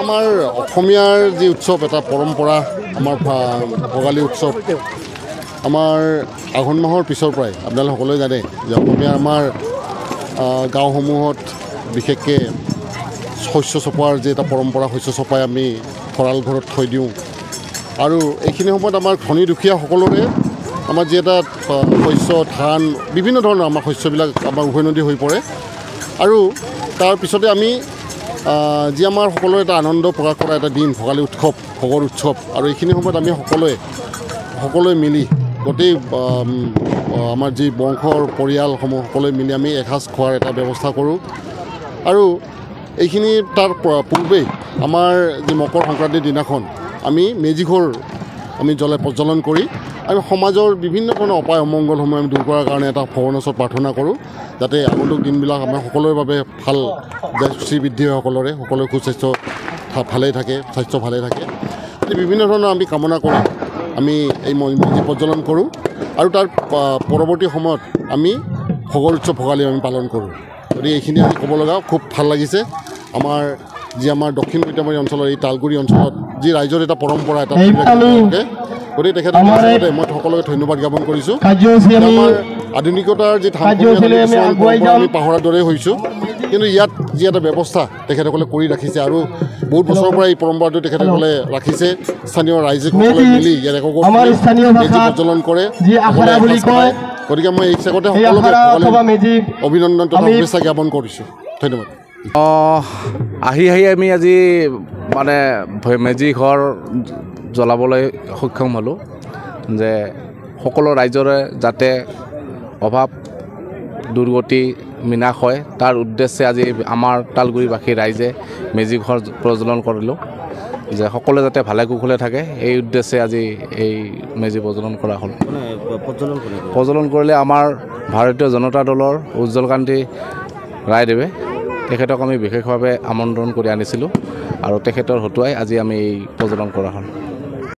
আমাৰ অসমীয়াৰ যি উৎসৱ এটা পৰম্পৰা আমাৰ ভোগালী উৎসৱ আমাৰ আঘোণ মাহৰ পিছৰ পৰাই আপোনালোকে সকলোৱে জানে যে অসমীয়া আমাৰ গাঁওসমূহত বিশেষকৈ শস্য চপোৱাৰ যি এটা পৰম্পৰা শস্য চপাই আমি ভঁৰাল ঘৰত থৈ দিওঁ আৰু এইখিনি সময়ত আমাৰ ধনী দুখীয়া সকলোৰে আমাৰ যি এটা শস্য ধান বিভিন্ন ধৰণৰ আমাৰ শস্যবিলাক আমাৰ উভৈনদী হৈ পৰে আৰু তাৰ পিছতে আমি যি আমাৰ সকলোৰে এটা আনন্দ প্ৰকাশ কৰা এটা দিন ভোগালী উৎসৱ ভোগৰ উৎসৱ আৰু এইখিনি সময়ত আমি সকলোৱে মিলি গোটেই আমাৰ যি বংশৰ পৰিয়ালসমূহ সকলোৱে মিলি আমি এসাঁজ খোৱাৰ এটা ব্যৱস্থা কৰোঁ আৰু এইখিনি তাৰ পূৰ্বেই আমাৰ যি মকৰ সংক্ৰান্তিৰ দিনাখন আমি মেজি ঘৰ আমি প্ৰজ্বলন কৰি আমি সমাজৰ বিভিন্ন ধৰণৰ অপায় অমংগলসমূহ আমি দূৰ কৰাৰ কাৰণে এটা ভগৱানৰ ওচৰত প্ৰাৰ্থনা কৰোঁ যাতে আগন্তুক দিনবিলাক আমাৰ সকলোৰে বাবে ভাল শ্ৰীবৃদ্ধি হয় সকলোৰে সুস্বাস্থ্য ভালেই থাকে স্বাস্থ্য ভালে থাকে বিভিন্ন ধৰণৰ আমি কামনা কৰি আমি এই মেজি প্ৰজ্বলন কৰোঁ আৰু তাৰ পৰৱৰ্তী সময়ত আমি ভোগৰ উৎসৱ ভোগালী আমি পালন কৰোঁ গতিকে এইখিনি আমি ক'ব লগা খুব ভাল লাগিছে আমাৰ দক্ষিণ মৈত্ৰামাৰী অঞ্চলৰ এই তালগুৰি অঞ্চলত যি ৰাইজৰ এটা পৰম্পৰা এটা গতিকে তেখেতক মই সকলোকে ধন্যবাদ জ্ঞাপন কৰিছোঁ আমাৰ আধুনিকতাৰ যি আমি পাহৰাৰ দৰে হৈছোঁ কিন্তু ইয়াত যি এটা ব্যৱস্থা তেখেতসকলে কৰি ৰাখিছে আৰু বহুত বছৰৰ পৰা এই পৰম্পৰাটো তেখেতসকলে ৰাখিছে স্থানীয় ৰাইজে সকলোৱে মিলি ইয়াত একগোট মেজি প্ৰজ্বলন কৰে গতিকে মই এই হিচাপতে সকলোকে অভিনন্দন তথা শুভেচ্ছা জ্ঞাপন কৰিছোঁ ধন্যবাদ আহি আমি আজি মানে মেজি ঘৰ জ্বলাবলৈ সক্ষম হ'লোঁ যে সকলো ৰাইজৰে যাতে অভাৱ দুৰ্গতি বিনাশ হয় তাৰ উদ্দেশ্যে আজি আমাৰ তালগুৰিবাসী ৰাইজে মেজি ঘৰ প্ৰজ্বলন কৰিলোঁ যে সকলোৱে যাতে ভালে কুশলে থাকে এই উদ্দেশ্যে আজি এই মেজি প্ৰজ্বলন কৰা হ'ল প্ৰজ্বলন কৰিলে আমাৰ ভাৰতীয় জনতা দলৰ উজ্জ্বলকান্তি ৰায়দেৱে তেখেতক আমি বিশেষভাৱে আমন্ত্ৰণ কৰি আনিছিলোঁ আৰু তেখেতৰ হতুৱাই আজি আমি এই প্ৰজ্বলন কৰা হ'ল